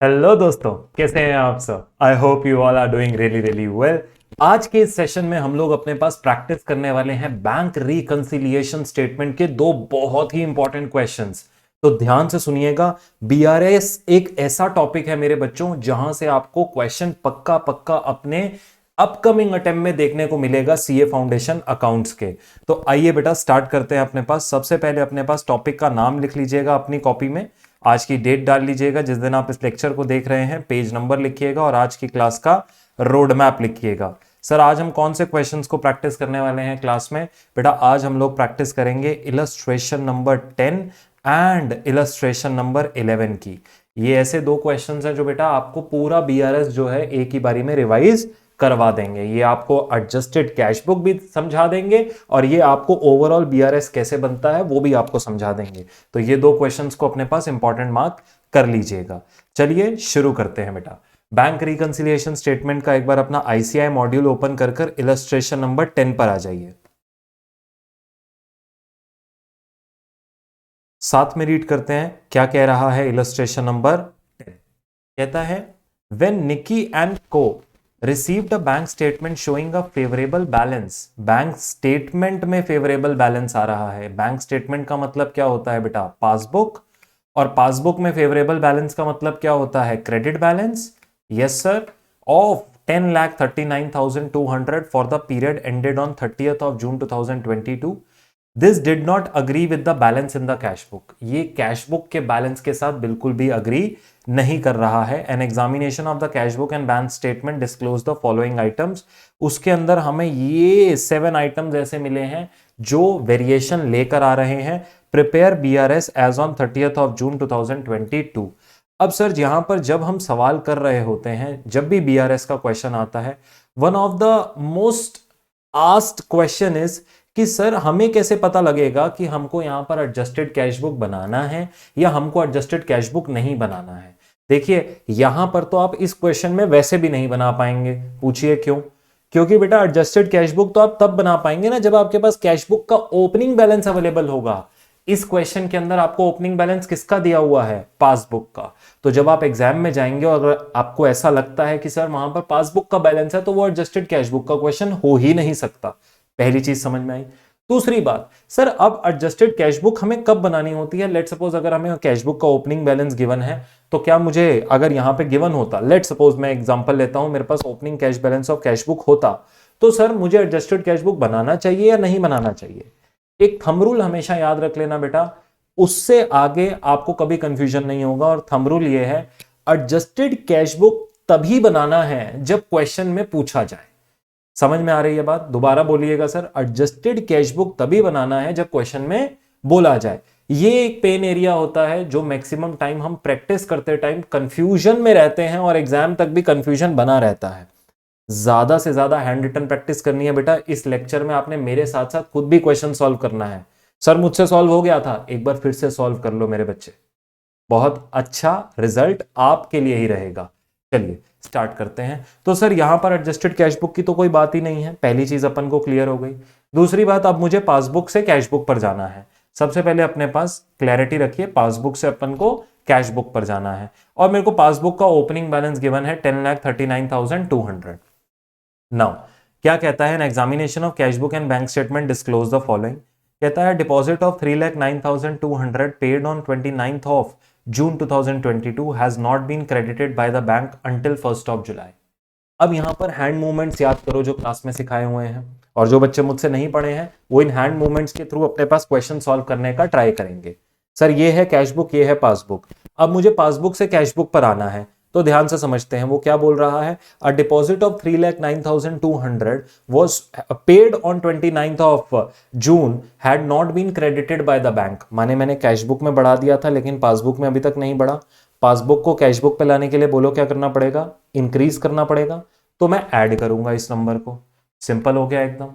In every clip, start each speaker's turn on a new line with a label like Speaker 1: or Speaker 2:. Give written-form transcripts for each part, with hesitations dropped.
Speaker 1: Hello दोस्तों, कैसे हैं आप सब। I hope you all are doing really really well. आज के इस सेशन में हम लोग अपने पास प्रैक्टिस करने वाले हैं बैंक रिकंसिलिएशन स्टेटमेंट के दो बहुत ही इंपॉर्टेंट क्वेश्चंस। तो ध्यान से सुनिएगा। बीआरएस एक ऐसा टॉपिक है मेरे बच्चों जहां से आपको क्वेश्चन पक्का पक्का अपने अपकमिंग अटेम्प्ट में देखने को मिलेगा सीए फाउंडेशन अकाउंट्स के। तो आइए बेटा स्टार्ट करते हैं। अपने पास सबसे पहले अपने पास टॉपिक का नाम लिख लीजिएगा अपनी कॉपी में। आज की डेट डाल लीजिएगा जिस दिन आप इस लेक्चर को देख रहे हैं, पेज नंबर लिखिएगा और आज की क्लास का रोड मैप लिखिएगा। सर आज हम कौन से क्वेश्चंस को प्रैक्टिस करने वाले हैं क्लास में? बेटा आज हम लोग प्रैक्टिस करेंगे illustration number 10 and illustration number 11 की। ये ऐसे दो क्वेश्चंस हैं जो बेटा आपको पूरा बीआरएस जो है एक ही बारी में रिवाइज करवा देंगे। ये आपको एडजस्टेड कैश बुक भी समझा देंगे और ये आपको ओवरऑल बीआरएस कैसे बनता है वो भी आपको समझा देंगे। तो ये दो क्वेश्चंस को अपने पास इंपॉर्टेंट मार्क कर लीजिएगा। चलिए शुरू करते हैं बेटा। बैंक रिकंसिलिएशन स्टेटमेंट का एक बार अपना आईसीआई मॉड्यूल ओपन कर इलस्ट्रेशन नंबर 10 पर आ जाइए। साथ में रीड करते हैं क्या कह रहा है इलस्ट्रेशन नंबर 10। कहता है व्हेन निकी एंड को received a bank statement showing a favorable balance। Bank statement में फेवरेबल बैलेंस आ रहा है। बैंक स्टेटमेंट का मतलब क्या होता है बेटा? पासबुक। और पासबुक में फेवरेबल बैलेंस का मतलब क्या होता है? Credit balance. Yes sir. Of 10,39,200 for the period ended on 30th of June 2022। This did not agree with the balance in the cash book. ये कैश बुक के बैलेंस के साथ बिल्कुल भी अग्री नहीं कर रहा है। An examination of the cash book and bank statement disclose the following items. उसके अंदर हमें ये 7 आइटम्स ऐसे मिले हैं जो वेरिएशन लेकर आ रहे हैं। Prepare BRS as on 30th of June 2022। अब सर यहां पर जब हम सवाल कर रहे होते हैं, जब भी बीआरएस का क्वेश्चन आता है, one of the most asked question is कि सर हमें कैसे पता लगेगा कि हमको यहां पर एडजस्टेड कैश बुक बनाना है या हमको एडजस्टेड कैश बुक नहीं बनाना है। देखिए यहां पर तो आप इस क्वेश्चन में वैसे भी नहीं बना पाएंगे। पूछिए क्यों? क्योंकि बेटा एडजस्टेड कैश बुक तो आप तब बना पाएंगे ना जब आपके पास कैश बुक का ओपनिंग बैलेंस अवेलेबल होगा। इस क्वेश्चन के अंदर आपको ओपनिंग बैलेंस किसका दिया हुआ है? पासबुक का। तो जब आप एग्जाम में जाएंगे और अगर आपको ऐसा लगता है कि सर वहां पर पासबुक का बैलेंस है तो वो एडजस्टेड कैश बुक का क्वेश्चन हो ही नहीं सकता। पहली चीज समझ में आई। दूसरी बात, सर अब एडजस्टेड कैश बुक हमें कब बनानी होती है? लेट सपोज अगर हमें कैश बुक का ओपनिंग बैलेंस गिवन है तो क्या मुझे, अगर यहां पे गिवन होता, लेट सपोज मैं एग्जांपल लेता हूं, मेरे पास opening cash balance of cash book होता, तो सर मुझे एडजस्टेड कैश बुक बनाना चाहिए या नहीं बनाना चाहिए? एक थंब रूल हमेशा याद रख लेना बेटा, उससे आगे आपको कभी कंफ्यूजन नहीं होगा। और थंब रूल ये है, एडजस्टेड कैश बुक तभी बनाना है जब क्वेश्चन में पूछा जाए। समझ में आ रही है बात? दोबारा बोलिएगा सर, एडजस्टेड कैश बुक तभी बनाना है जब क्वेश्चन में बोला जाए। ये एक पेन एरिया होता है जो मैक्सिमम टाइम हम प्रैक्टिस करते टाइम कंफ्यूजन में रहते हैं और एग्जाम तक भी कंफ्यूजन बना रहता है। ज्यादा से ज्यादा हैंड रिटन प्रैक्टिस करनी है बेटा। इस लेक्चर में आपने मेरे साथ साथ खुद भी क्वेश्चन सॉल्व करना है। सर मुझसे सॉल्व हो गया था, एक बार फिर से सॉल्व कर लो मेरे बच्चे। बहुत अच्छा रिजल्ट आपके लिए ही रहेगा। चलिए स्टार्ट करते हैं। तो सर यहां पर एडजस्टेड कैश बुक की तो कोई बात ही नहीं है, पहली चीज अपन को क्लियर हो गई। दूसरी बात, अब मुझे पासबुक से कैश बुक पर जाना है। सबसे पहले अपने पास क्लैरिटी रखिए, पासबुक से अपन को कैश बुक पर जाना है और मेरे को पासबुक का ओपनिंग बैलेंस गिवन है 10,39,200। नाउ क्या कहता है? An examination of cash book and bank statement disclose the following. कहता है deposit of 3,09,200 paid on 29th of June 2022 has not been credited by the bank until 1st of July। अब यहां पर hand movements याद करो जो class में सिखाए हुए हैं, और जो बच्चे मुझसे नहीं पढ़े हैं वो इन हैंड मूवमेंट्स के थ्रू अपने पास क्वेश्चन सॉल्व करने का ट्राई करेंगे। सर ये है कैश बुक, ये है पासबुक। अब मुझे पासबुक से कैश बुक पर आना है, तो ध्यान से समझते हैं वो क्या बोल रहा है। A deposit of 3,09,200 was paid on 29th of June had not been credited by the bank। माने मैंने कैश बुक में बढ़ा दिया था लेकिन पासबुक में अभी तक नहीं बढ़ा। पासबुक को कैश बुक पे लाने के लिए बोलो क्या करना पड़ेगा? इंक्रीज करना पड़ेगा। तो मैं ऐड करूंगा इस नंबर को। सिंपल हो गया एकदम।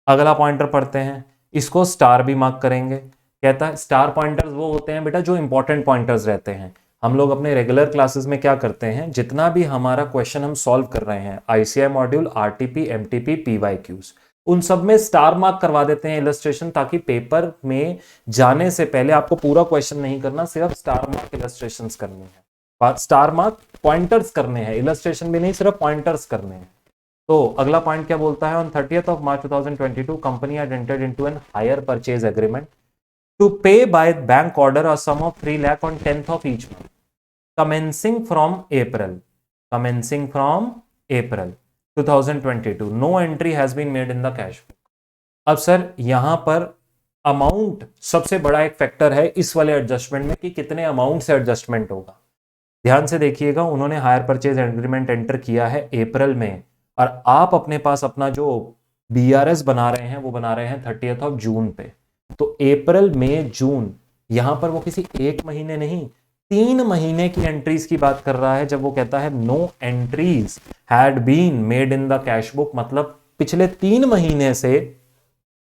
Speaker 1: अगला पॉइंटर पढ़ते हैं, इसको स्टार भी मार्क करेंगे। कहता है स्टार पॉइंटर्स वो होते हैं बेटा जो इंपॉर्टेंट पॉइंटर्स रहते हैं। हम लोग अपने रेगुलर क्लासेस में क्या करते हैं, जितना भी हमारा क्वेश्चन हम सॉल्व कर रहे हैं, ICI module, RTP, MTP, PYQs, उन सब में स्टार मार्क करवा देते हैं इलस्ट्रेशन, ताकि पेपर में जाने से पहले आपको पूरा क्वेश्चन नहीं करना, सिर्फ स्टार मार्क इलस्ट्रेशंस करनी है। स्टार मार्क पॉइंटर्स करने हैं, इलस्ट्रेशन भी नहीं, सिर्फ पॉइंटर्स करने हैं। तो अगला पॉइंट क्या बोलता है, on 30th of March 2022 company had entered into an hire purchase agreement to pay by bank order a sum of 3 lakh on 10th of each month commencing from April 2022. No entry has been made in the cash book. अब sir यहां पर amount सबसे बड़ा एक factor है इस वाले adjustment में कि कितने अमाउंट से एडजस्टमेंट होगा। ध्यान से देखिएगा, उन्होंने हायर परचेज एग्रीमेंट एंटर किया है अप्रैल में, और आप अपने पास अपना जो बीआरएस बना रहे हैं वो बना रहे हैं 30th of जून पे। तो अप्रैल मई जून, यहां पर वो किसी एक महीने नहीं 3 महीने की एंट्रीज की बात कर रहा है जब वो कहता है no entries had been made in the cash book. मतलब पिछले 3 महीने से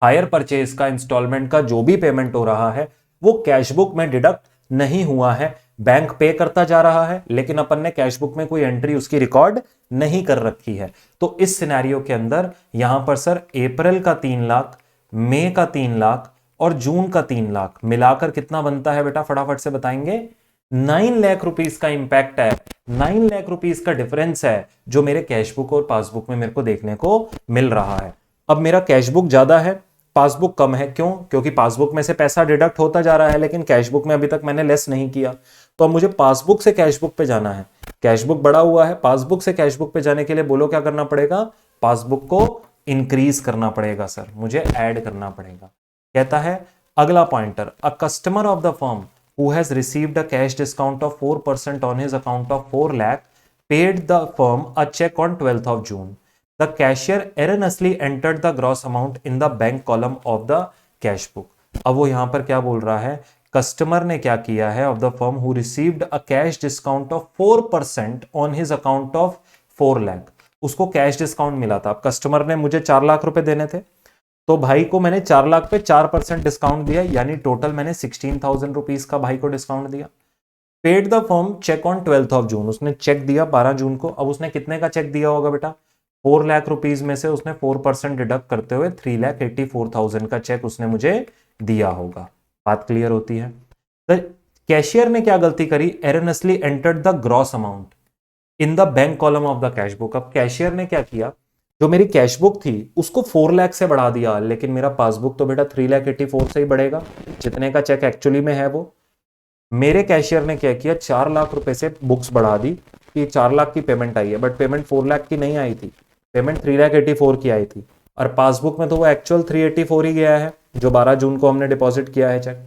Speaker 1: हायर परचेज का इंस्टॉलमेंट का जो भी पेमेंट हो रहा है वो कैश बुक में डिडक्ट नहीं हुआ है। बैंक पे करता जा रहा है लेकिन अपन ने कैश बुक में कोई एंट्री उसकी रिकॉर्ड नहीं कर रखी है। तो इस सिनेरियो के अंदर यहां पर सर अप्रैल का 3 लाख, मई का 3 लाख और जून का 3 लाख मिलाकर कितना बनता है बेटा, फटाफट से बताएंगे। 9 लाख रुपीस का इंपैक्ट है, 9 लाख रुपीस का डिफरेंस है जो मेरे कैश बुक और पासबुक में मेरे को देखने को मिल रहा है। अब मेरा कैश बुक ज्यादा है, पासबुक कम है, क्यों? क्योंकि पासबुक में से पैसा डिडक्ट होता जा रहा है लेकिन कैश बुक में अभी तक मैंने लेस नहीं किया। तो अब मुझे पासबुक से कैश बुक पे जाना है, कैश बुक बड़ा हुआ है, पासबुक से कैश बुक पे जाने के लिए बोलो क्या करना पड़ेगा, पासबुक को इंक्रीज करना पड़ेगा सर, मुझे ऐड करना पड़ेगा। कहता है अगला pointer, a customer of the firm who has received a cash discount of 4% on his account of 4 lakh paid the firm a check on 12th of June. The cashier erroneously entered the gross amount in the bank column of the cash book. अब वो यहां पर क्या बोल रहा है, customer ने क्या किया है, of the firm who received a cash discount of 4% on his account of 4 lakh, उसको कैश डिस्काउंट मिला था। अब कस्टमर ने मुझे 4 लाख रुपए देने थे तो भाई को मैंने 4 लाख पे 4% डिस्काउंट दिया, यानी टोटल मैंने 16,000 रुपीज का भाई को डिस्काउंट दिया। Paid the firm cheque on 12th of June, उसने चेक दिया 12 जून को। अब उसने कितने का चेक दिया होगा बेटा, 4 लाख रुपीज में से उसने 4% डिडक्ट करते हुए 3,84,000 का चेक उसने मुझे दिया होगा। बात क्लियर होती है। तो कैशियर ने क्या गलती करी, erroneously entered the gross amount in the bank column of the cash book. अब कैशियर ने क्या किया, जो मेरी कैश बुक थी उसको 4 लाख से बढ़ा दिया, लेकिन मेरा पासबुक तो बेटा 3,84,000 से ही बढ़ेगा, जितने का चेक एक्चुअली में है वो। मेरे कैशियर ने क्या किया, 4 लाख रुपए से बुक्स बढ़ा दी कि 4 लाख की पेमेंट आई है, बट पेमेंट 4 लाख की नहीं आई थी, पेमेंट 3,84,000 की आई थी, और पासबुक में तो वो एक्चुअल 384 ही गया है जो 12 जून को हमने डिपॉजिट किया है चेक।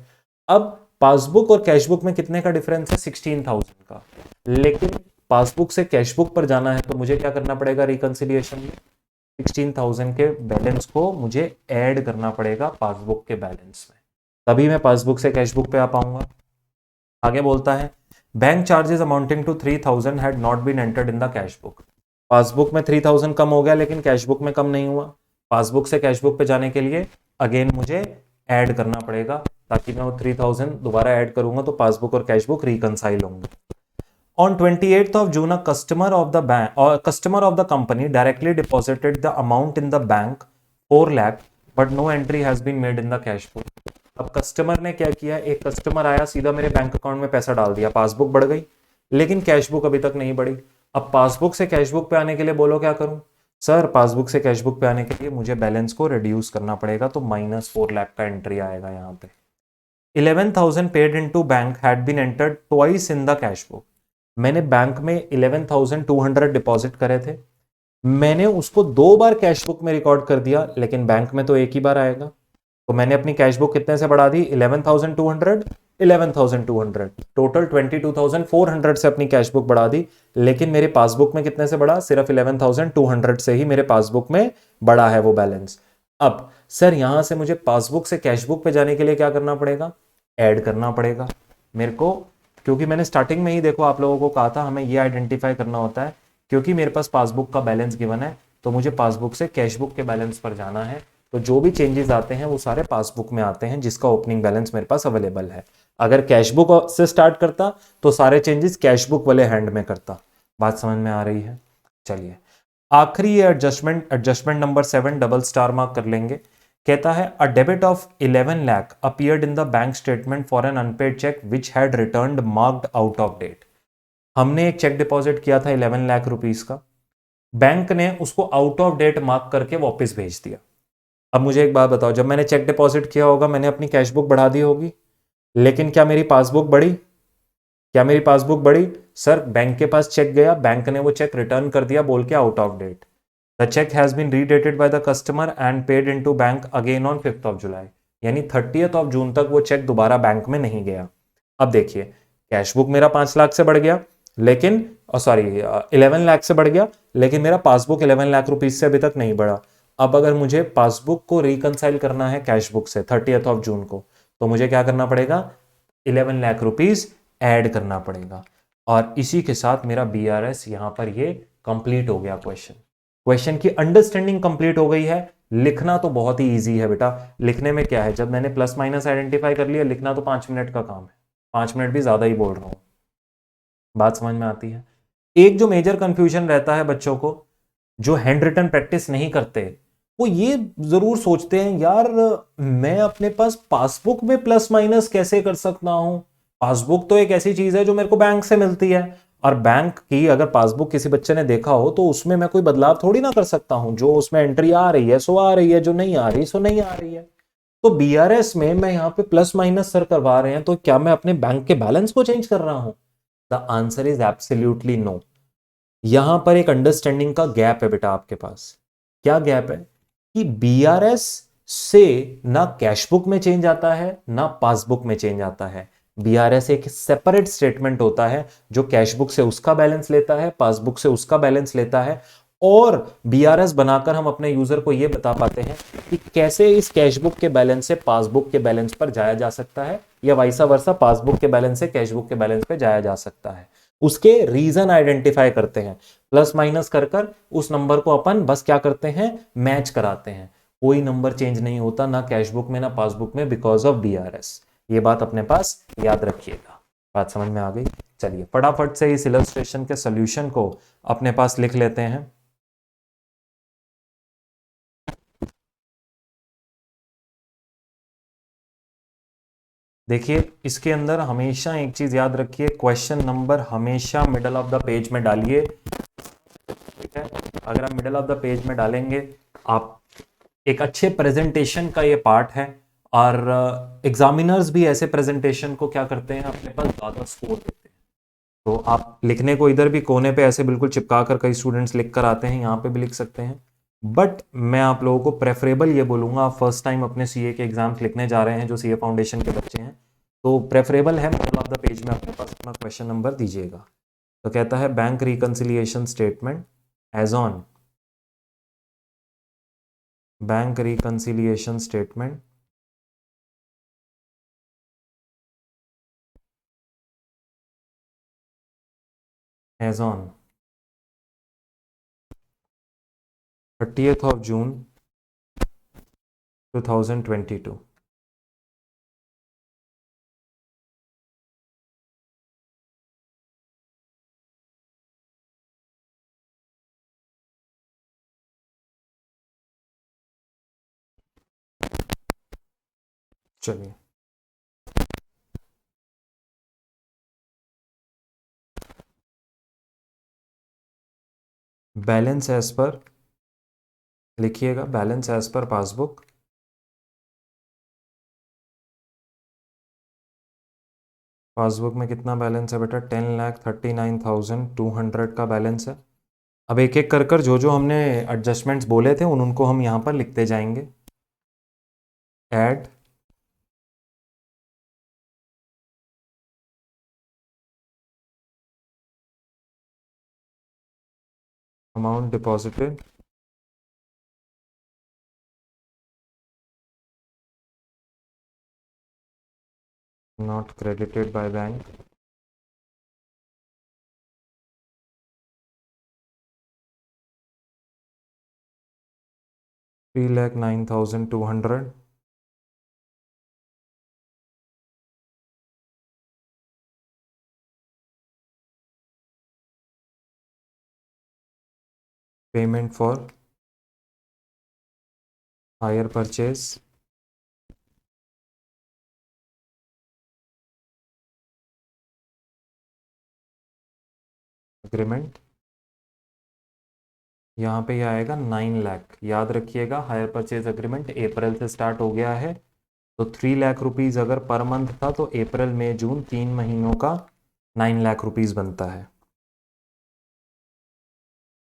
Speaker 1: अब पासबुक और कैश बुक में कितने का डिफरेंस है, 16,000 का, लेकिन पासबुक से कैश बुक पर जाना है तो मुझे क्या करना पड़ेगा, रिकंसिलिएशन में 16,000 के बैलेंस को मुझे ऐड करना पड़ेगा पासबुक के बैलेंस में, तभी मैं पासबुक से कैश बुक पे आ पाऊंगा। आगे बोलता है bank charges amounting to 3,000 had not been entered in the cash book. Passbook में 3,000 कम हो गया लेकिन कैश बुक में कम नहीं हुआ। पासबुक से कैश बुक पे जाने के लिए अगेन मुझे ऐड करना पड़ेगा, ताकि मैं वो 3,000 दोबारा ऐड करूंगा तो पासबुक और कैश बुक रिकंसाइल होंगे। On 28th of June, a customer of the company directly deposited the amount in the bank 4 lakh, but no entry has been made in the cash book. अब customer ने क्या किया, एक customer आया सीधा मेरे bank account में पैसा डाल दिया, पासबुक बढ़ गई लेकिन कैश बुक अभी तक नहीं बढ़ी। अब पासबुक से कैश बुक पे आने के लिए बोलो क्या करूं, सर पासबुक से कैश बुक पे आने के लिए मुझे बैलेंस को रिड्यूस करना पड़ेगा, तो -4 लाख का एंट्री आएगा यहाँ पे। 11,000 paid into bank had been entered twice in the cash book. मैंने बैंक में 11,200 डिपॉजिट करे थे, मैंने उसको 2 बार कैश बुक में रिकॉर्ड कर दिया, लेकिन बैंक में तो एक ही बार आएगा। तो मैंने अपनी कैश बुक कितने से बढ़ा दी, 11,200 टोटल 22,400 से अपनी कैश बुक बढ़ा दी, लेकिन मेरे पासबुक में कितने से बढ़ा, सिर्फ 11,200 से ही मेरे पासबुक में बढ़ा है वो बैलेंस। अब सर यहां से मुझे पासबुक से कैश बुक पे जाने के लिए क्या करना पड़ेगा, ऐड करना पड़ेगा मेरे को, क्योंकि मैंने स्टार्टिंग में ही देखो आप लोगों को कहा था हमें ये आइडेंटिफाई करना होता है, क्योंकि मेरे पास पासबुक का बैलेंस गिवन है तो मुझे पासबुक से कैश बुक के बैलेंस पर जाना है। तो जो भी चेंजेस आते हैं वो सारे पासबुक में आते हैं जिसका ओपनिंग बैलेंस मेरे पास अवेलेबल है। अगर कैश बुक से स्टार्ट करता तो सारे चेंजेस कैश बुक वाले हैंड में करता। बात समझ में आ रही है? चलिए आखिरी adjustment number 7 double star mark कर लेंगे। कहता है a debit of 11 lakh appeared in the bank statement for an unpaid cheque which had returned marked out of date. हमने एक चेक डिपॉजिट किया था 11 लाख रुपीस का, बैंक ने उसको आउट ऑफ डेट मार्क करके वापस भेज दिया। अब मुझे एक बात बताओ, जब मैंने चेक डिपॉजिट किया होगा मैंने अपनी कैश बुक बढ़ा दी होगी, लेकिन क्या मेरी पासबुक बढ़ी? क्या मेरी पासबुक बढ़ी? सर बैंक के पास चेक गया, बैंक ने वो चेक रिटर्न कर दिया बोल के out of date. The cheque has been redated by the customer and paid into bank again on 5th of July, यानी 30th ऑफ जून तक वो चेक दोबारा बैंक में नहीं गया। अब देखिए, कैश बुक मेरा 5 लाख से बढ़ गया, लेकिन सॉरी 11 लाख से बढ़ गया, लेकिन मेरा पासबुक 11 लाख रुपीज से अभी तक नहीं बढ़ा। अब अगर मुझे पासबुक को रिकंसाइल करना है कैश बुक से 30th ऑफ जून को, तो मुझे क्या करना पड़ेगा? 11 लाख रुपीज ऐड करना पड़ेगा। और इसी के साथ मेरा BRS यहां पर ये कंप्लीट हो गया। क्वेश्चन की अंडरस्टैंडिंग कंप्लीट हो गई है। लिखना तो बहुत ही इजी है बेटा। लिखने में क्या है, जब मैंने प्लस माइनस आइडेंटिफाई कर लिया, लिखना तो 5 मिनट का काम है। 5 मिनट भी ज्यादा ही बोल रहा हूं, बात समझ में आती है? एक जो मेजर कंफ्यूजन रहता है बच्चों को, जो हैंड रिटन प्रैक्टिस नहीं करते, वो ये जरूर सोचते हैं यार मैं अपने पास पासबुक में प्लस माइनस कैसे कर सकता हूं? पासबुक तो एक ऐसी चीज है जो मेरे को बैंक से मिलती है, और बैंक की अगर पासबुक किसी बच्चे ने देखा हो तो उसमें मैं कोई बदलाव थोड़ी ना कर सकता हूं। जो उसमें एंट्री आ रही है सो आ रही है, जो नहीं आ रही सो नहीं आ रही है। तो BRS में मैं यहां पे प्लस माइनस सर करवा रहे हैं, तो क्या मैं अपने बैंक के बैलेंस को चेंज कर रहा हूं? The answer is absolutely no. यहां पर एक अंडरस्टैंडिंग का गैप है बेटा आपके पास। क्या गैप है? कि BRS से ना कैश बुक में चेंज आता है ना पासबुक में चेंज आता है। BRS एक सेपरेट स्टेटमेंट होता है जो कैश बुक से उसका बैलेंस लेता है, पासबुक से उसका बैलेंस लेता है। और BRS बनाकर हम अपने यूजर को यह बता पाते हैं कि कैसे इस कैश बुक के बैलेंस से पासबुक के बैलेंस पर जाया जा सकता है, या वाइसा वर्सा पासबुक के बैलेंस से कैश बुक के बैलेंस पे जाया जा सकता है। उसके रीजन आइडेंटिफाई करते हैं, प्लस माइनस कर कर उस नंबर को अपन बस क्या करते हैं, मैच कराते हैं। कोई नंबर चेंज नहीं होता ना कैश बुक में ना पासबुक में, बिकॉज ऑफ BRS। ये बात अपने पास याद रखिएगा। बात समझ में आ गई? चलिए फटाफट से इस इलस्ट्रेशन के सॉल्यूशन को अपने पास लिख लेते हैं। देखिए इसके अंदर हमेशा एक चीज याद रखिए, क्वेश्चन नंबर हमेशा मिडल ऑफ द पेज में डालिए। ठीक है, अगर आप मिडल ऑफ द पेज में डालेंगे, आप एक अच्छे प्रेजेंटेशन का ये पार्ट है। और एग्जामिनर्स भी ऐसे प्रेजेंटेशन को क्या करते हैं, अपने पास ज्यादा स्कोर देते हैं। तो आप लिखने को इधर भी कोने पे ऐसे बिल्कुल चिपका कर कई स्टूडेंट्स लिख कर आते हैं, यहाँ पे भी लिख सकते हैं। बट मैं आप लोगों को प्रेफरेबल ये बोलूंगा, आप फर्स्ट टाइम अपने CA के एग्जाम्स लिखने जा रहे हैं जो CA फाउंडेशन के बच्चे हैं, तो प्रेफरेबल है मिडल ऑफ द पेज में अपने पास अपना क्वेश्चन नंबर दीजिएगा। तो कहता है bank reconciliation statement as on, bank reconciliation statement as on 30th of June 2022। चलिए बैलेंस एज पर लिखिएगा, बैलेंस एज पर पासबुक। पासबुक में कितना बैलेंस है बेटा? 10,39,200 का बैलेंस है। अब एक एक कर कर जो जो हमने एडजस्टमेंट्स बोले थे उनको हम यहां पर लिखते जाएंगे। Add amount deposited not credited by bank, 3,09,200। Payment for hire purchase agreement, यहाँ पे ये आएगा 9 लाख। याद रखिएगा हायर परचेज अग्रीमेंट अप्रैल से स्टार्ट हो गया है, तो 3 लाख रुपीज़ अगर पर मंथ था तो अप्रैल मई जून 3 महीनों का 9 लाख रुपीज़ बनता है।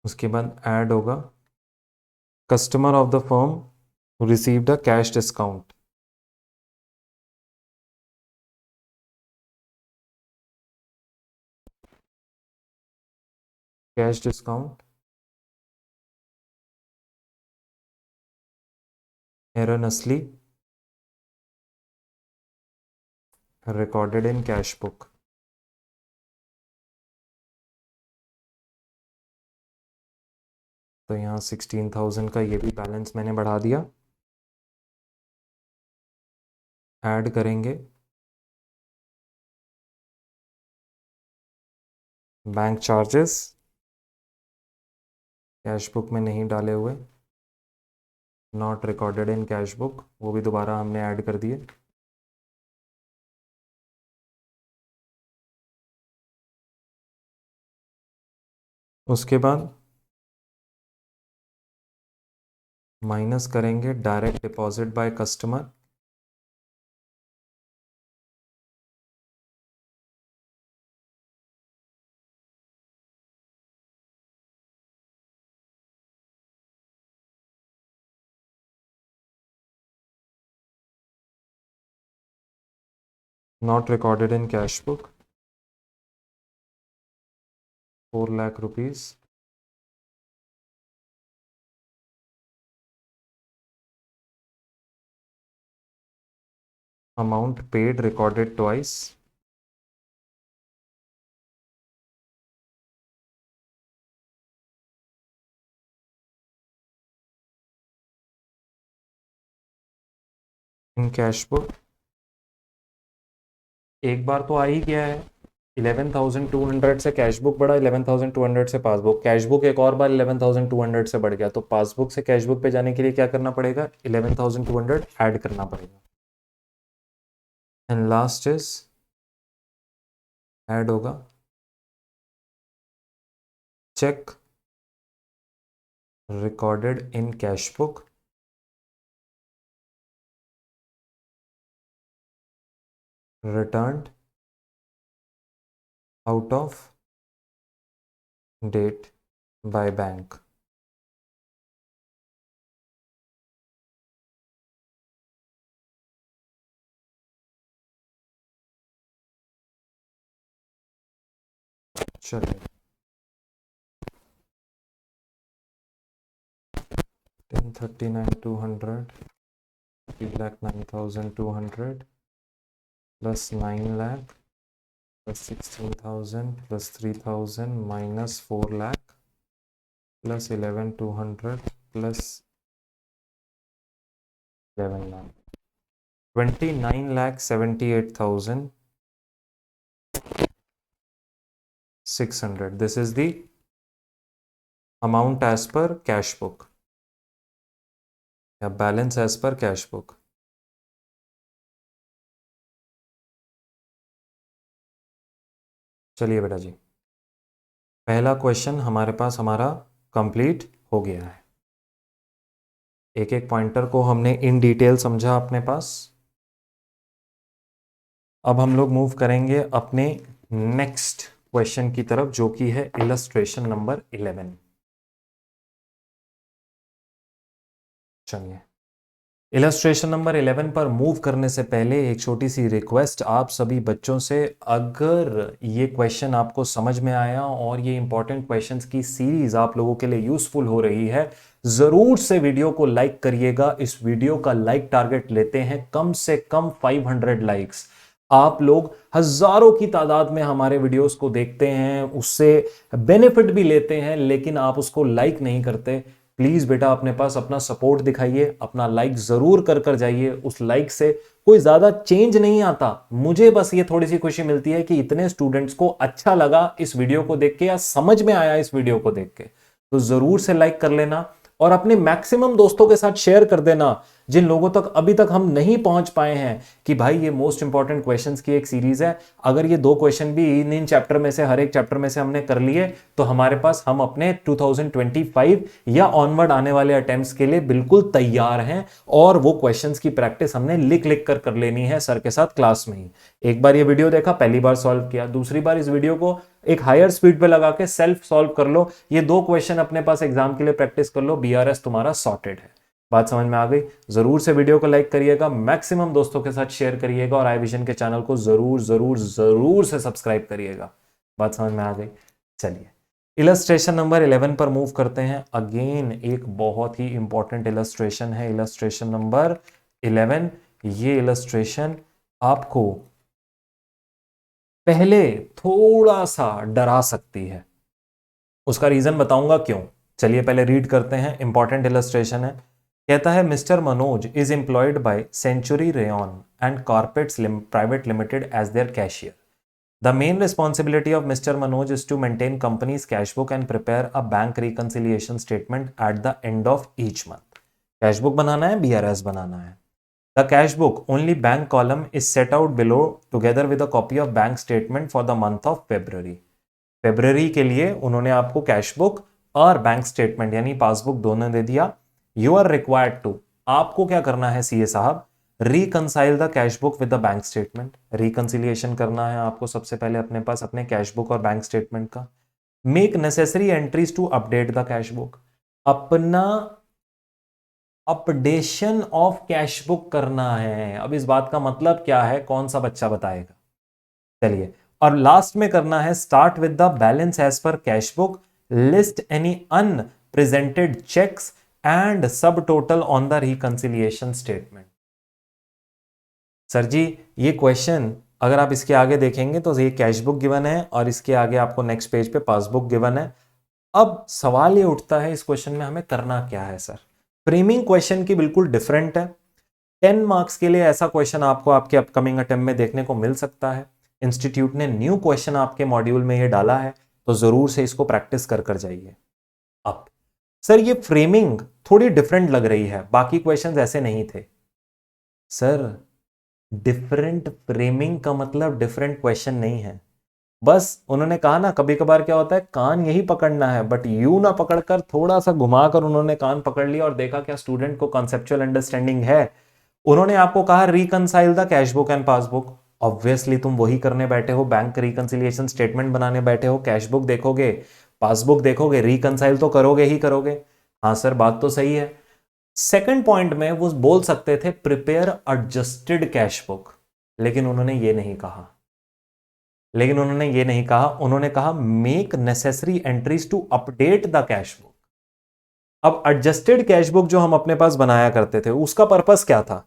Speaker 1: उसके बाद ऐड होगा customer of the firm received a cash discount, cash discount erroneously recorded in cash book। तो यहाँ 16,000 का ये भी बैलेंस मैंने बढ़ा दिया। ऐड करेंगे बैंक चार्जेस, कैश बुक में नहीं डाले हुए, not recorded in cash book, वो भी दोबारा हमने ऐड कर दिए। उसके बाद माइनस करेंगे direct deposit by customer, not recorded in cash book 4 lakh rupees, amount paid recorded twice, in cash book. एक बार तो आ ही गया है, 11,200 से कैश बुक बढ़ा, 11,200 से पासबुक, कैश बुक एक और बार 11,200 से बढ़ गया, तो पासबुक से कैश बुक पे जाने के लिए क्या करना पड़ेगा, 11,200 ऐड करना पड़ेगा। एंड लास्ट इज ऐड होगा cheque recorded in cash book returned out of date by bank। चलिए 10,39,200 3,09,200 plus 9 lakh plus 16,000 plus 3,000 minus 4 lakh plus 11,200 plus 11 lakh 29,78,600। This is the amount as per cash book या balance as per cash book। चलिए बेटा जी, पहला question हमारे पास हमारा complete हो गया है। एक एक पॉइंटर को हमने इन डिटेल समझा अपने पास। अब हम लोग मूव करेंगे अपने नेक्स्ट क्वेश्चन की तरफ, जो कि है इलस्ट्रेशन नंबर 11। चलिए इलस्ट्रेशन नंबर 11 पर मूव करने से पहले एक छोटी सी रिक्वेस्ट आप सभी बच्चों से, अगर ये क्वेश्चन आपको समझ में आया और ये इंपॉर्टेंट क्वेश्चंस की सीरीज आप लोगों के लिए यूजफुल हो रही है, जरूर से वीडियो को लाइक करिएगा। इस वीडियो का लाइक टारगेट लेते हैं कम से कम 500 लाइक्स। आप लोग हजारों की तादाद में हमारे वीडियोस को देखते हैं, उससे बेनिफिट भी लेते हैं, लेकिन आप उसको लाइक नहीं करते। प्लीज बेटा अपने पास अपना सपोर्ट दिखाइए, अपना लाइक जरूर कर जाइए। उस लाइक से कोई ज्यादा चेंज नहीं आता, मुझे बस ये थोड़ी सी खुशी मिलती है कि इतने स्टूडेंट्स को अच्छा लगा इस वीडियो को देख के या समझ में आया इस वीडियो को देख के। तो जरूर से लाइक कर लेना और अपने मैक्सिमम दोस्तों के साथ शेयर कर देना। जिन लोगों तक अभी तक हम नहीं पहुंच पाए हैं कि भाई ये मोस्ट इंपॉर्टेंट क्वेश्चंस की एक सीरीज है, अगर ये 2 क्वेश्चन भी इन चैप्टर में से हर एक चैप्टर में से हमने कर लिए तो हमारे पास हम अपने 2025 या ऑनवर्ड आने वाले अटेम्प्ट्स के लिए बिल्कुल तैयार हैं। और वो क्वेश्चंस की प्रैक्टिस हमने लिख लिख कर लेनी है सर के साथ क्लास में ही। एक बार ये वीडियो देखा, पहली बार सॉल्व किया, दूसरी बार इस वीडियो को एक हायर स्पीड पे लगा के सेल्फ सॉल्व कर लो, ये 2 क्वेश्चन अपने पास एग्जाम के लिए प्रैक्टिस कर लो, बीआरएस तुम्हारा सॉर्टेड है। बात समझ में आ गई? जरूर से वीडियो को लाइक करिएगा, मैक्सिमम दोस्तों के साथ शेयर करिएगा और आई विजन के चैनल को जरूर जरूर जरूर से सब्सक्राइब करिएगा। बात समझ में आ गई? चलिए इलस्ट्रेशन नंबर 11 पर मूव करते हैं। अगेन एक बहुत ही इंपॉर्टेंट इलस्ट्रेशन है, इलस्ट्रेशन नंबर 11। ये इलस्ट्रेशन आपको पहले थोड़ा सा डरा सकती है, उसका रीजन बताऊंगा क्यों। चलिए पहले रीड करते हैं, इंपॉर्टेंट इलस्ट्रेशन है। कहता है Mr Manoj is employed by Century Rayon and Carpets Private Limited as their cashier. The main responsibility of Mr. Manoj is to maintain company's cash book and prepare a bank reconciliation statement at the end of each month. Cash book बनाना है, BRS बनाना है। The cash book only bank column is set out below together with a copy of bank statement for the month of February. February के लिए उन्होंने आपको cash book और bank statement यानी passbook दोनों दे दिया। You are required to, आपको क्या करना है सीए साहब, reconcile the cash book with the bank statement. Reconciliation करना है आपको सबसे पहले अपने पास अपने कैश बुक और बैंक स्टेटमेंट का। Make necessary entries to update the cash book, अपना अपडेशन ऑफ कैश बुक करना है। अब इस बात का मतलब क्या है, कौन सा बच्चा बताएगा? चलिए, और लास्ट में करना है start with the balance as पर cash book, list any unpresented cheques and sub total on the reconciliation statement. Sir ji ये क्वेश्चन अगर आप इसके आगे देखेंगे तो ये कैश बुक गिवन है और इसके आगे आपको नेक्स्ट पेज पे पासबुक गिवन है। अब सवाल ये उठता है इस क्वेश्चन में हमें करना क्या है सर? फ्रेमिंग क्वेश्चन की बिल्कुल डिफरेंट है। 10 मार्क्स के लिए ऐसा क्वेश्चन आपको आपके अपकमिंग अटेम्प्ट में देखने को मिल सकता है। इंस्टीट्यूट ने न्यू क्वेश्चन आपके मॉड्यूल में ये डाला है तो जरूर से इसको प्रैक्टिस कर जाइए। अब सर ये फ्रेमिंग थोड़ी डिफरेंट लग रही है, बाकी क्वेश्चंस ऐसे नहीं थे। सर डिफरेंट फ्रेमिंग का मतलब डिफरेंट क्वेश्चन नहीं है। बस उन्होंने कहा ना कभी कभार क्या होता है कान यही पकड़ना है, बट यू ना पकड़कर थोड़ा सा घुमाकर उन्होंने कान पकड़ लिया और देखा क्या स्टूडेंट को कॉन्सेप्चुअल अंडरस्टैंडिंग है। उन्होंने आपको कहा reconcile the cash book and passbook, obviously तुम वही करने बैठे हो, बैंक रिकंसिलिएशन स्टेटमेंट बनाने बैठे हो, कैश बुक देखोगे, पासबुक देखोगे, रिकंसाइल तो करोगे ही करोगे। हाँ सर बात तो सही है। सेकंड पॉइंट में वो बोल सकते थे प्रिपेयर एडजस्टेड कैश बुक, लेकिन उन्होंने ये नहीं कहा। उन्होंने कहा make necessary entries to update the cash book. अब एडजस्टेड कैश बुक जो हम अपने पास बनाया करते थे उसका पर्पस क्या था?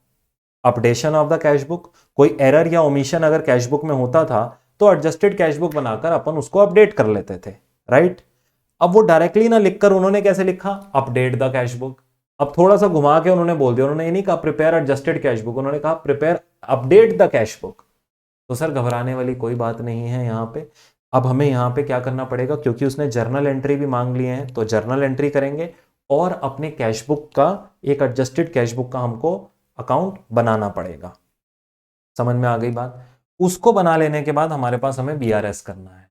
Speaker 1: Updation of the cash book. कोई एरर या ओमिशन अगर कैश बुक में होता था तो एडजस्टेड कैश बुक बनाकर अपन उसको अपडेट कर लेते थे, राइट? अब वो डायरेक्टली ना लिखकर उन्होंने कैसे लिखा, अपडेट द कैश बुक। अब थोड़ा सा घुमा के उन्होंने बोल दिया, उन्होंने ये नहीं कहा प्रिपेयर एडजस्टेड कैश बुक, उन्होंने कहा prepare update the cash book. तो सर घबराने वाली कोई बात नहीं है यहाँ पे। अब हमें यहाँ पे क्या करना पड़ेगा, क्योंकि उसने जर्नल एंट्री भी मांग लिए हैं तो जर्नल एंट्री करेंगे और अपने कैश बुक का एक एडजस्टेड कैश बुक का हमको अकाउंट बनाना पड़ेगा। समझ में आ गई बात? उसको बना लेने के बाद हमारे पास हमें बीआरएस करना है।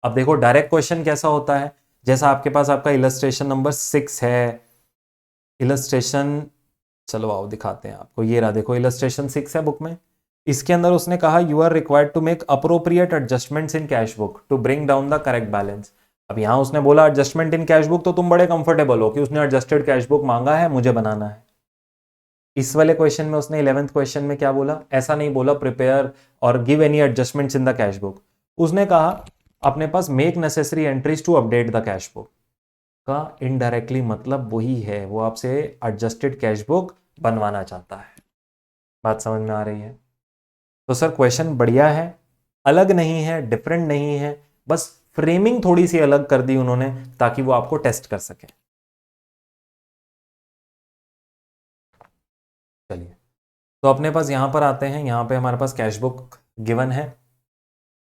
Speaker 1: अब देखो डायरेक्ट क्वेश्चन कैसा होता है, जैसा आपके पास आपका इलस्ट्रेशन नंबर 6 है, इलस्ट्रेशन चलो आओ दिखाते हैं आपको, ये रहा देखो इलस्ट्रेशन 6 है बुक में। इसके अंदर उसने कहा you are required to make appropriate adjustments in cash book to bring down the correct balance. अब यहां उसने बोला एडजस्टमेंट इन कैश बुक तो तुम बड़े कंफर्टेबल हो कि उसने एडजस्टेड कैश बुक मांगा है, मुझे बनाना है। इस वाले क्वेश्चन में उसने 11th क्वेश्चन में क्या बोला, ऐसा नहीं बोला प्रिपेयर और give any adjustments in the cash book. उसने कहा अपने पास make necessary entries to update the cash book का इनडायरेक्टली मतलब वही है, वो आपसे एडजस्टेड कैश बुक बनवाना चाहता है। बात समझ में आ रही है? तो सर क्वेश्चन बढ़िया है, अलग नहीं है, डिफरेंट नहीं है, बस फ्रेमिंग थोड़ी सी अलग कर दी उन्होंने ताकि वो आपको टेस्ट कर सके। चलिए तो अपने पास यहां पर आते हैं, यहां पे हमारे पास कैश बुक गिवन है,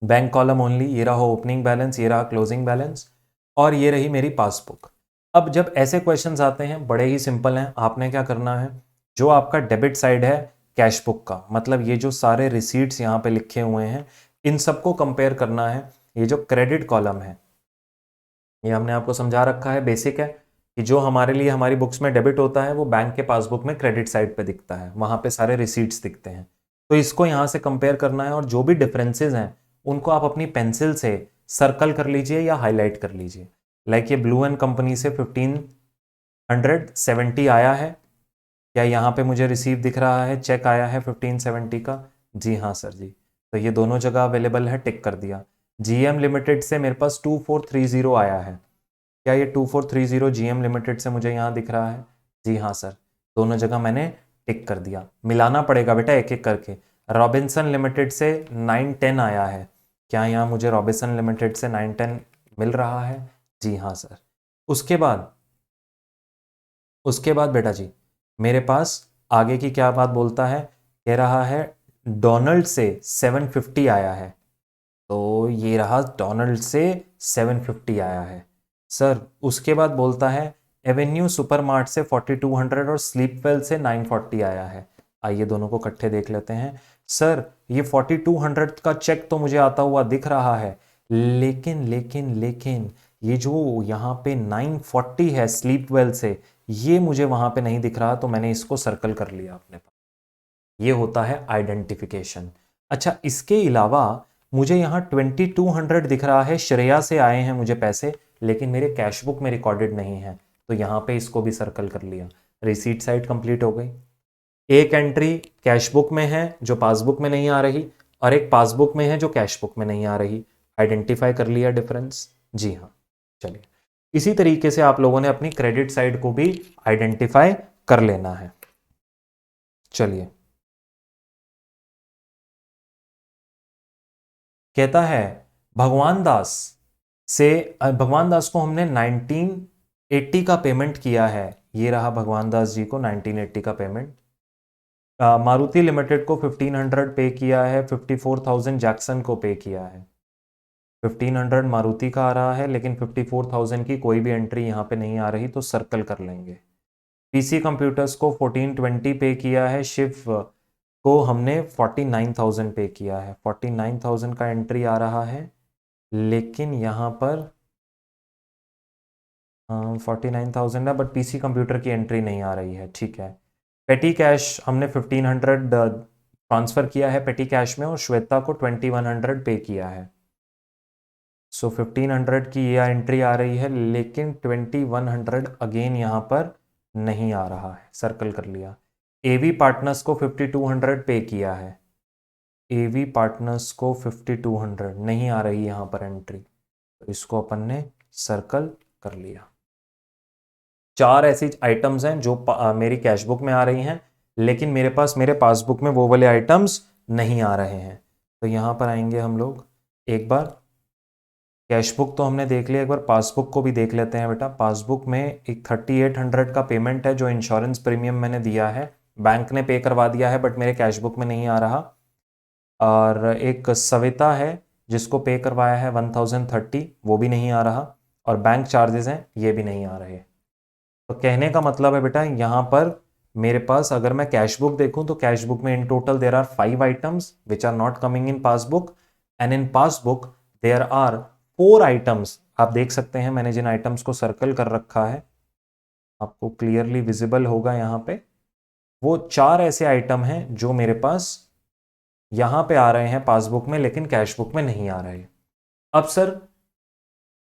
Speaker 1: बैंक कॉलम ओनली, ये रहा ओपनिंग बैलेंस, ये रहा क्लोजिंग बैलेंस और ये रही मेरी पासबुक। अब जब ऐसे क्वेश्चंस आते हैं बड़े ही सिंपल हैं, आपने क्या करना है जो आपका डेबिट साइड है कैश बुक का, मतलब ये जो सारे रिसीट्स यहाँ पे लिखे हुए हैं इन सबको कंपेयर करना है। ये जो क्रेडिट कॉलम है ये हमने आपको समझा रखा है, बेसिक है कि जो हमारे लिए हमारी बुक्स में डेबिट होता है वो बैंक के पासबुक में क्रेडिट साइड पे दिखता है, वहां पे सारे रिसीट्स दिखते हैं। तो इसको यहाँ से कंपेयर करना है और जो भी डिफरेंसेस हैं उनको आप अपनी पेंसिल से सर्कल कर लीजिए या हाईलाइट कर लीजिए। लाइक ये ब्लू एंड कंपनी से 1570 आया है, क्या यहाँ पे मुझे रिसीव दिख रहा है, चेक आया है 1570 का? जी हाँ सर जी, तो ये दोनों जगह अवेलेबल है, टिक कर दिया। जीएम लिमिटेड से मेरे पास 2430 आया है, क्या ये 2430 जीएम लिमिटेड से मुझे यहाँ दिख रहा है? जी हाँ सर, दोनों जगह मैंने टिक कर दिया। मिलाना पड़ेगा बेटा एक एक करके। रॉबिन्सन लिमिटेड से 910 आया है, क्या यहाँ मुझे रॉबिन्सन लिमिटेड से 910 मिल रहा है? जी हाँ सर। उसके बाद बेटा जी मेरे पास आगे की क्या बात बोलता है, कह रहा है डोनाल्ड से 750 आया है, तो ये रहा डोनाल्ड से 750 आया है सर। उसके बाद बोलता है एवेन्यू सुपरमार्ट से 4200 और स्लीपवेल से 940 आया है। आइए दोनों को इकट्ठे देख लेते हैं। सर ये 4200 का चेक तो मुझे आता हुआ दिख रहा है, लेकिन लेकिन लेकिन ये जो यहाँ पे 940 है स्लीपवेल से, ये मुझे वहां पे नहीं दिख रहा, तो मैंने इसको सर्कल कर लिया अपने पास। ये होता है आइडेंटिफिकेशन। अच्छा, इसके अलावा मुझे यहाँ 2200 दिख रहा है, श्रेया से आए हैं मुझे पैसे, लेकिन मेरे कैश बुक में रिकॉर्डेड नहीं है, तो यहाँ पे इसको भी सर्कल कर लिया। रिसीट साइड कंप्लीट हो गई। एक एंट्री कैश बुक में है जो पासबुक में नहीं आ रही, और एक पासबुक में है जो कैश बुक में नहीं आ रही। आइडेंटिफाई कर लिया डिफरेंस? जी हाँ। चलिए, इसी तरीके से आप लोगों ने अपनी क्रेडिट साइड को भी आइडेंटिफाई कर लेना है। चलिए, कहता है भगवान दास भगवान दास को हमने 1980 का पेमेंट किया है। ये रहा भगवान दास जी को 1980 का पेमेंट। मारुति लिमिटेड को 1500 पे किया है, 54,000 जैक्सन को पे किया है। 1500 मारुति का आ रहा है, लेकिन 54,000 की कोई भी एंट्री यहाँ पे नहीं आ रही, तो सर्कल कर लेंगे। पीसी कंप्यूटर्स को 1420 पे किया है, शिव को हमने 49,000 पे किया है, 49,000 का एंट्री आ रहा है, लेकिन यहाँ पर 49,000 है, बट पीसी कंप्यूटर की एंट्री नहीं आ रही है। ठीक है, पेटी कैश हमने 1500 ट्रांसफर किया है पेटी कैश में, और श्वेता को 2100 पे किया है। सो 1500 की ये एंट्री आ रही है, लेकिन 2100 अगेन यहाँ पर नहीं आ रहा है, सर्कल कर लिया। एवी पार्टनर्स को 5200 पे किया है, एवी पार्टनर्स को 5200 नहीं आ रही यहाँ पर एंट्री, तो इसको अपन ने सर्कल कर लिया। चार ऐसी आइटम्स हैं जो मेरी कैश बुक में आ रही हैं, लेकिन मेरे पासबुक में वो वाले आइटम्स नहीं आ रहे हैं। तो यहाँ पर आएंगे हम लोग, एक बार कैश बुक तो हमने देख लिया, एक बार पासबुक को भी देख लेते हैं बेटा। पासबुक में एक 3800 का पेमेंट है जो इंश्योरेंस प्रीमियम मैंने दिया है, बैंक ने पे करवा दिया है, बट मेरे कैश बुक में नहीं आ रहा। और एक सविता है जिसको पे करवाया है 1030, वो भी नहीं आ रहा। और बैंक चार्जेस हैं, ये भी नहीं आ रहे। तो कहने का मतलब है बेटा, यहाँ पर मेरे पास अगर मैं कैश बुक देखूं तो कैश बुक में in total there are 5 items which are not coming in passbook, and in passbook there are 4 items. आप देख सकते हैं मैंने जिन आइटम्स को सर्कल कर रखा है, आपको क्लियरली विजिबल होगा यहाँ पे, वो 4 ऐसे आइटम हैं जो मेरे पास यहाँ पे आ रहे हैं पासबुक में, लेकिन कैश बुक में नहीं आ रहे। अब सर,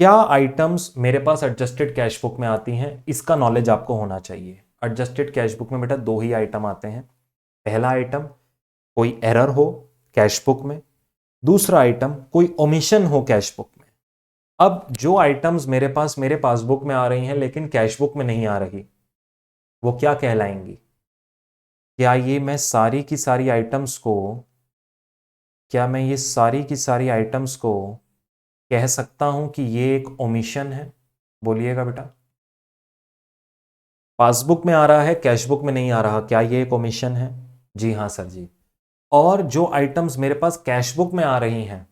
Speaker 1: क्या आइटम्स मेरे पास एडजस्टेड कैश बुक में आती हैं, इसका नॉलेज आपको होना चाहिए। एडजस्टेड कैश बुक में बेटा 2 ही आइटम आते हैं। पहला आइटम, कोई एरर हो कैश बुक में, दूसरा आइटम कोई ओमिशन हो कैश बुक में। अब जो आइटम्स मेरे पास मेरे पासबुक में आ रही हैं लेकिन कैश बुक में नहीं आ रही, वो क्या कहलाएंगी? क्या ये मैं सारी की सारी आइटम्स को क्या मैं ये सारी की सारी आइटम्स को कह सकता हूं कि ये एक ओमिशन है? बोलिएगा बेटा। पासबुक में आ रहा है, कैश बुक में नहीं आ रहा, क्या ये एक ओमिशन है? जी हाँ सर जी। और जो आइटम्स मेरे पास कैश बुक में आ रही हैं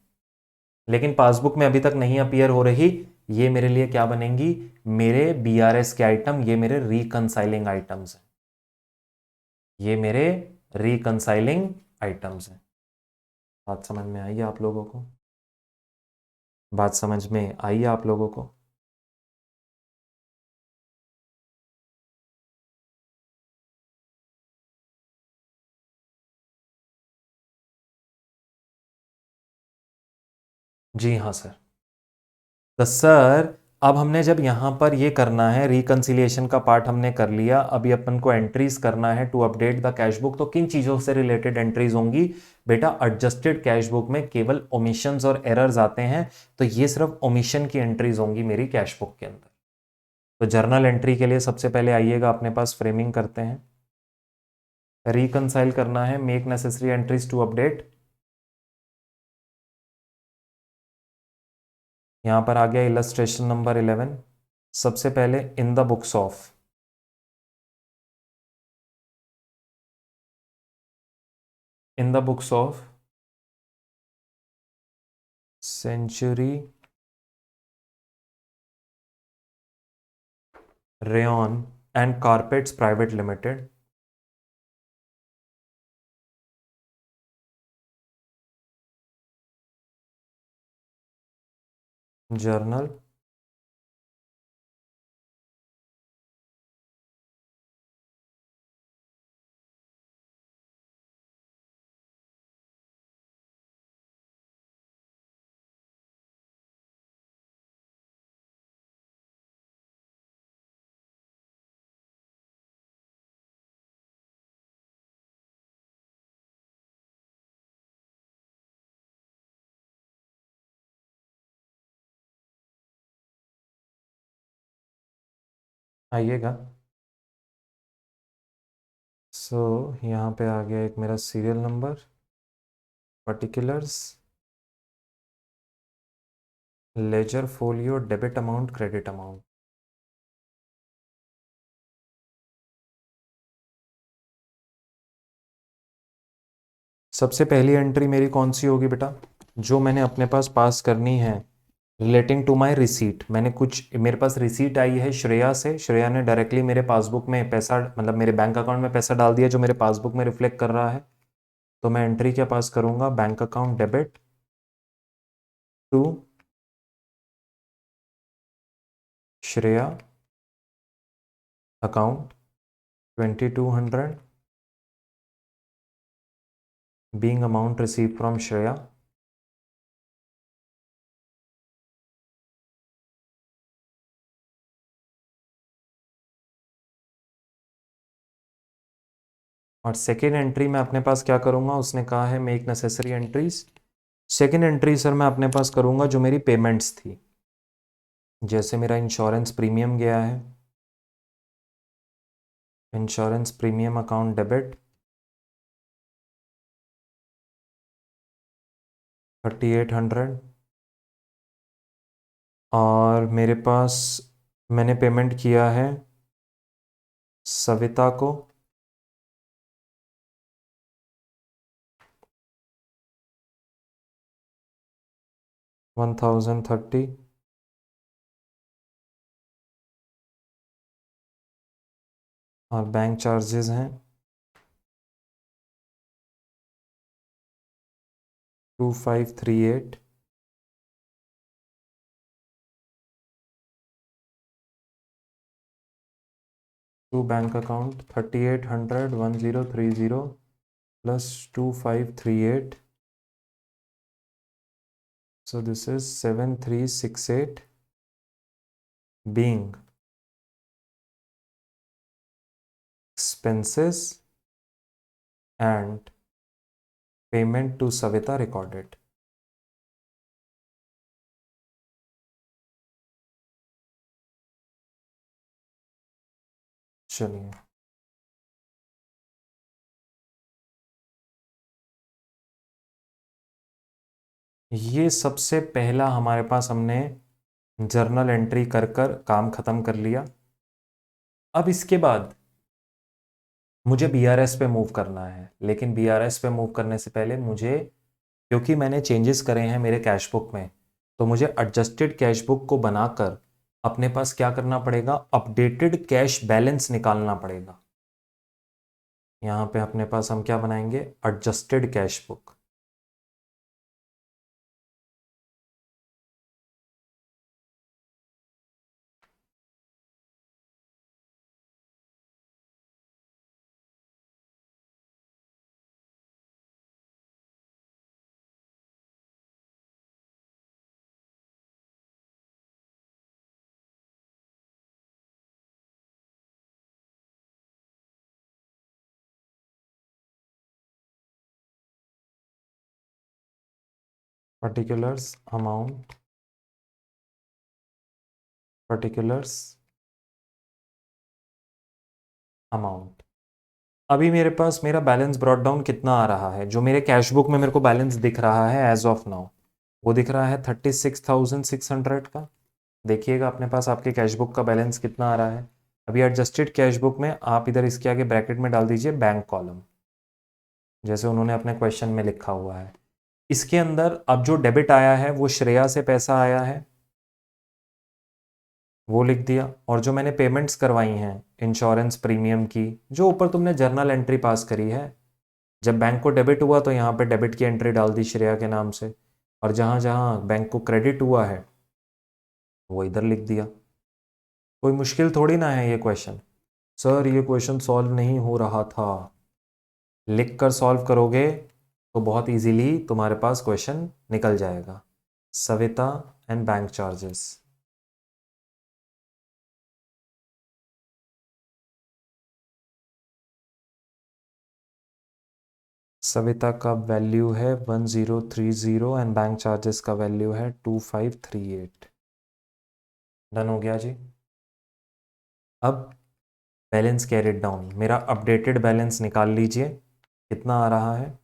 Speaker 1: लेकिन पासबुक में अभी तक नहीं अपीयर हो रही, ये मेरे लिए क्या बनेंगी? मेरे बीआरएस के आइटम, ये मेरे रिकंसाइलिंग आइटम्स हैं। ये मेरे रिकंसाइलिंग आइटम्स हैं। बात समझ में आई आप लोगों को? बात समझ में आई आप लोगों को? जी हाँ सर। तो सर अब हमने जब यहाँ पर ये करना है, रिकंसिलिएशन का पार्ट हमने कर लिया, अभी अपन को एंट्रीज करना है to update the cash book. तो किन चीज़ों से रिलेटेड एंट्रीज होंगी बेटा? एडजस्टेड कैश बुक में केवल ओमिशंस और एरर्स आते हैं, तो ये सिर्फ ओमिशन की एंट्रीज होंगी मेरी कैश बुक के अंदर। तो जर्नल एंट्री के लिए सबसे पहले आइएगा अपने पास, फ्रेमिंग करते हैं। रिकंसाइल करना है, make necessary entries to update. यहाँ पर आ गया इलस्ट्रेशन नंबर 11। सबसे पहले in the books of, in the books of Century Rayon and Carpets Private Limited, journal आइएगा। सो यहाँ पे आ गया एक मेरा serial number, particulars, ledger folio, debit amount, credit amount. सबसे पहली एंट्री मेरी कौन सी होगी बेटा? जो मैंने अपने पास करनी है रिलेटिंग टू माय रिसीट। मैंने कुछ, मेरे पास रिसीट आई है श्रेया से, श्रेया ने डायरेक्टली मेरे पासबुक में पैसा, मतलब मेरे बैंक अकाउंट में पैसा डाल दिया जो मेरे पासबुक में रिफ्लेक्ट कर रहा है। तो मैं एंट्री क्या पास करूंगा? Bank account debit to Shreya account 2200 being amount received from Shreya. और सेकेंड एंट्री मैं अपने पास क्या करूंगा? उसने कहा है make necessary entries. Second entry sir मैं अपने पास करूंगा जो मेरी पेमेंट्स थी, जैसे मेरा इंश्योरेंस प्रीमियम गया है, इंश्योरेंस प्रीमियम अकाउंट डेबिट 3800। और मेरे पास मैंने पेमेंट किया है सविता को 1030। और बैंक चार्जेस हैं 2538। To bank account 3800 1030 plus 2538। So this is 7368 being expenses and payment to Savita recorded। चलिए ये सबसे पहला हमारे पास, हमने जर्नल एंट्री कर कर काम खत्म कर लिया। अब इसके बाद मुझे बीआरएस पे मूव करना है, लेकिन बीआरएस पे मूव करने से पहले मुझे, क्योंकि मैंने चेंजेस करे हैं मेरे कैश बुक में, तो मुझे एडजस्टेड कैश बुक को बनाकर अपने पास क्या करना पड़ेगा? अपडेटेड कैश बैलेंस निकालना पड़ेगा। यहाँ पे अपने पास हम क्या बनाएंगे, adjusted cash book. Particulars amount, particulars amount. अभी मेरे पास मेरा बैलेंस ब्रॉट डाउन कितना आ रहा है, जो मेरे कैश बुक में मेरे को बैलेंस दिख रहा है एज ऑफ नाउ, वो दिख रहा है 36,600 का। देखिएगा अपने पास आपके कैश बुक का बैलेंस कितना आ रहा है। अभी एडजस्टेड कैश बुक में आप इधर इसके आगे ब्रैकेट में डाल दीजिए बैंक कॉलम, जैसे उन्होंने अपने क्वेश्चन में लिखा हुआ है। इसके अंदर अब जो डेबिट आया है वो श्रेया से पैसा आया है, वो लिख दिया। और जो मैंने पेमेंट्स करवाई हैं इंश्योरेंस प्रीमियम की, जो ऊपर तुमने जर्नल एंट्री पास करी है, जब बैंक को डेबिट हुआ तो यहाँ पे डेबिट की एंट्री डाल दी श्रेया के नाम से, और जहाँ जहाँ बैंक को क्रेडिट हुआ है वो इधर लिख दिया। कोई मुश्किल थोड़ी ना है ये क्वेश्चन। सर ये क्वेश्चन सॉल्व नहीं हो रहा था, लिख कर सॉल्व करोगे तो बहुत इजीली तुम्हारे पास क्वेश्चन निकल जाएगा। Savita and bank charges, Savita का वैल्यू है 1030 एंड बैंक चार्जेस का वैल्यू है 2538। डन हो गया जी। अब बैलेंस कैरिड डाउन, मेरा अपडेटेड बैलेंस निकाल लीजिए, कितना आ रहा है।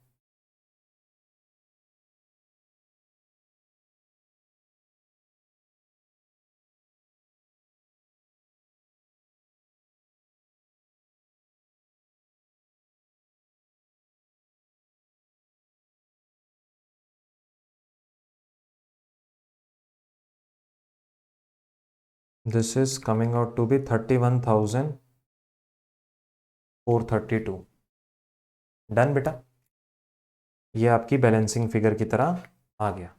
Speaker 1: This is coming out to be 31,432। Done बेटा, ये आपकी बैलेंसिंग फिगर की तरह आ गया।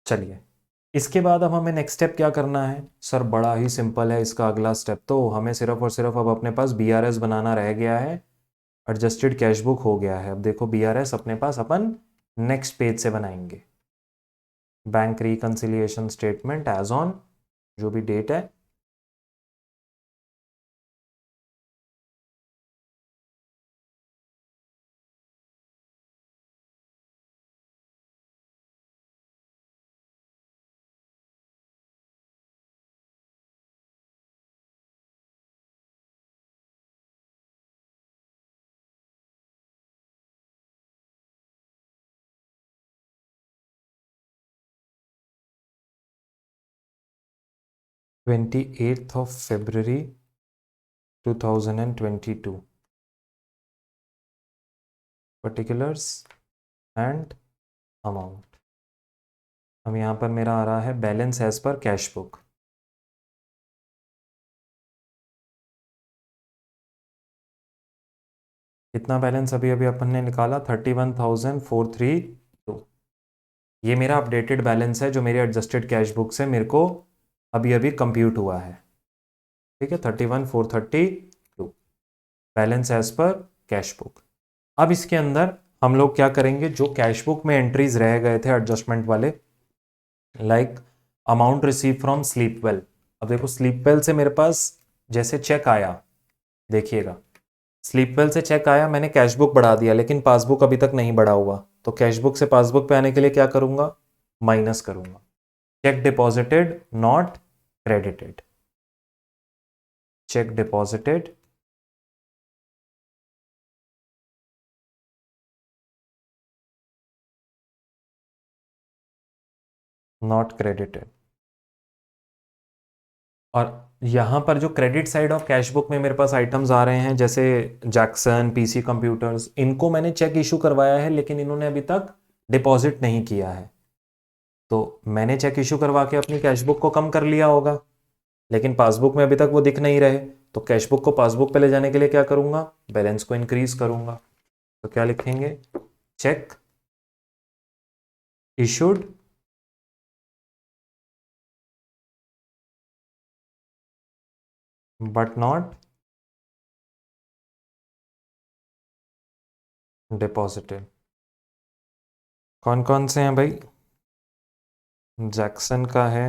Speaker 1: चलिए इसके बाद अब हमें नेक्स्ट स्टेप क्या करना है। सर बड़ा ही सिंपल है इसका अगला स्टेप, तो हमें सिर्फ और सिर्फ अब अपने पास बीआरएस बनाना रह गया है। एडजस्टेड कैश बुक हो गया है। अब देखो बीआरएस अपने पास अपन नेक्स्ट पेज से बनाएंगे। Bank reconciliation statement as on जो भी डेट है, February 28, 2022। Particulars and amount. हम यहाँ पर मेरा आ रहा है बैलेंस एज पर कैश बुक। कितना बैलेंस अभी अभी अपन ने निकाला, 31,432। ये मेरा अपडेटेड बैलेंस है जो मेरे एडजस्टेड कैश बुक से मेरे को अभी अभी कंप्यूट हुआ है। ठीक है, 31,432 बैलेंस एज पर कैश बुक। अब इसके अंदर हम लोग क्या करेंगे, जो कैश बुक में एंट्रीज रह गए थे एडजस्टमेंट वाले, like amount receive from Sleepwell. अब देखो स्लीपवेल से मेरे पास जैसे चेक आया, देखिएगा स्लीपवेल से चेक आया, मैंने कैश बुक बढ़ा दिया लेकिन पासबुक अभी तक नहीं बढ़ा हुआ, तो कैश बुक से पासबुक पे आने के लिए क्या करूंगा, माइनस करूंगा। Check deposited not credited, check deposited not credited. और यहां पर जो credit side of cash book में मेरे पास आइटम्स आ रहे हैं जैसे जैक्सन, पीसी कंप्यूटर्स, इनको मैंने चेक इशू करवाया है लेकिन इन्होंने अभी तक डिपॉजिट नहीं किया है, तो मैंने चेक इशू करवा के अपनी कैश बुक को कम कर लिया होगा, लेकिन पासबुक में अभी तक वो दिख नहीं रहे, तो कैश बुक को पासबुक पे ले जाने के लिए क्या करूंगा, बैलेंस को इंक्रीज करूंगा। तो क्या लिखेंगे, check issued but not deposited. कौन कौन से हैं भाई, जैक्सन का है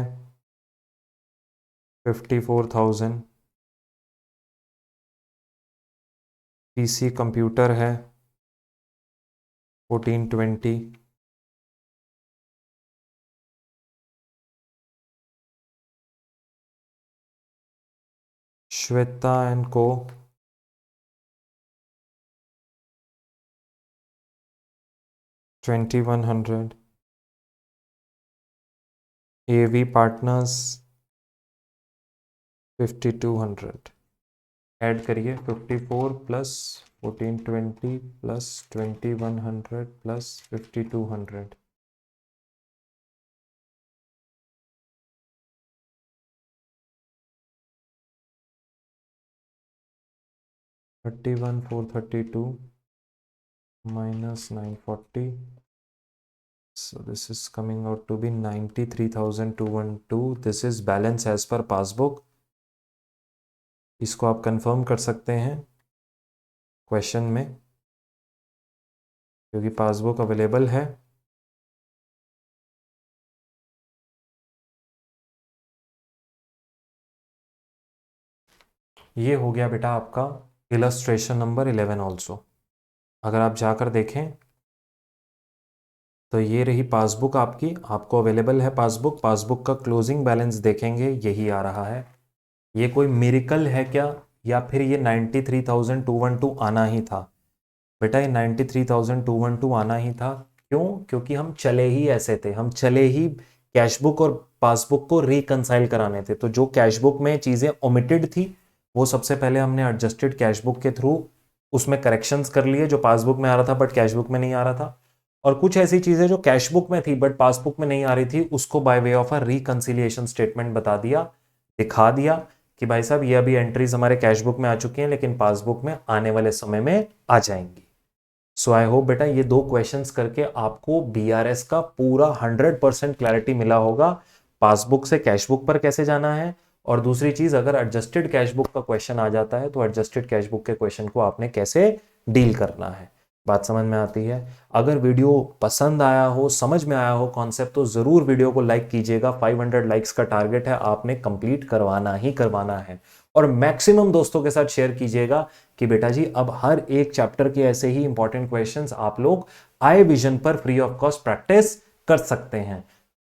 Speaker 1: 54,000, पीसी कंप्यूटर है 1420, श्वेता एंड को 2100, AV पार्टनर्स 5200। ऐड करिए 54 plus 1420 plus 2100 plus 5200, 31,432 minus 940, so this is coming out to be 93,212. this is balance as per passbook. इसको आप कंफर्म कर सकते हैं क्वेश्चन में, क्योंकि पासबुक अवेलेबल है। ये हो गया बेटा आपका इलस्ट्रेशन नंबर 11 ऑल्सो। अगर आप जाकर देखें तो ये रही पासबुक आपकी, आपको अवेलेबल है पासबुक। पासबुक का क्लोजिंग बैलेंस देखेंगे, यही आ रहा है। ये कोई मिरेकल है क्या, या फिर ये 93,212 आना ही था? बेटा ये 93,212 आना ही था। क्यों? क्योंकि हम चले ही ऐसे थे, हम चले ही कैशबुक और पासबुक को रिकंसाइल कराने थे। तो जो कैशबुक में चीज़ें ओमिटेड थी वो सबसे पहले हमने एडजस्टेड कैशबुक के थ्रू उसमें करेक्शंस कर लिए, जो पासबुक में आ रहा था बट कैशबुक में नहीं आ रहा था। और कुछ ऐसी चीज़ें जो कैशबुक में थी बट पासबुक में नहीं आ रही थी, उसको by way of a reconciliation statement बता दिया, दिखा दिया कि भाई साहब ये अभी एंट्रीज हमारे कैशबुक में आ चुकी हैं लेकिन पासबुक में आने वाले समय में आ जाएंगी। सो आई होप बेटा ये 2 क्वेश्चंस करके आपको बीआरएस का पूरा 100% क्लैरिटी मिला होगा, पासबुक से कैशबुक पर कैसे जाना है। और दूसरी चीज, अगर एडजस्टेड कैशबुक का क्वेश्चन आ जाता है तो एडजस्टेड कैशबुक के क्वेश्चन को आपने कैसे डील करना है। बात समझ में आती है? अगर वीडियो पसंद आया हो, समझ में आया हो कॉन्सेप्ट, तो जरूर वीडियो को लाइक कीजिएगा। 500 लाइक्स का टारगेट है, आपने कंप्लीट करवाना ही करवाना है। और मैक्सिमम दोस्तों के साथ शेयर कीजिएगा कि बेटा जी अब हर एक चैप्टर के ऐसे ही इंपॉर्टेंट क्वेश्चंस आप लोग आई विजन पर फ्री ऑफ कॉस्ट प्रैक्टिस कर सकते हैं।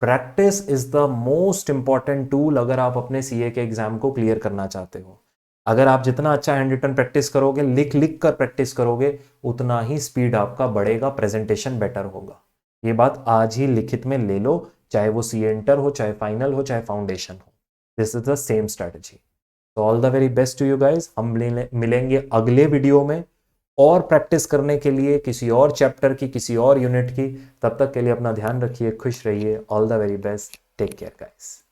Speaker 1: Practice is the most important tool अगर आप अपने सीए के एग्जाम को क्लियर करना चाहते हो। अगर आप जितना अच्छा हैंड रिटन प्रैक्टिस करोगे, लिख लिख कर प्रैक्टिस करोगे, उतना ही स्पीड आपका बढ़ेगा, प्रेजेंटेशन बेटर होगा। ये बात आज ही लिखित में ले लो, चाहे वो सीए इंटर हो, चाहे फाइनल हो, चाहे फाउंडेशन हो। This is the same strategy. तो all the very best to you guys. हम मिलेंगे अगले वीडियो में और प्रैक्टिस करने के लिए किसी और चैप्टर की, किसी और यूनिट की। तब तक के लिए अपना ध्यान रखिए, खुश रहिए। All the very best, take care guys.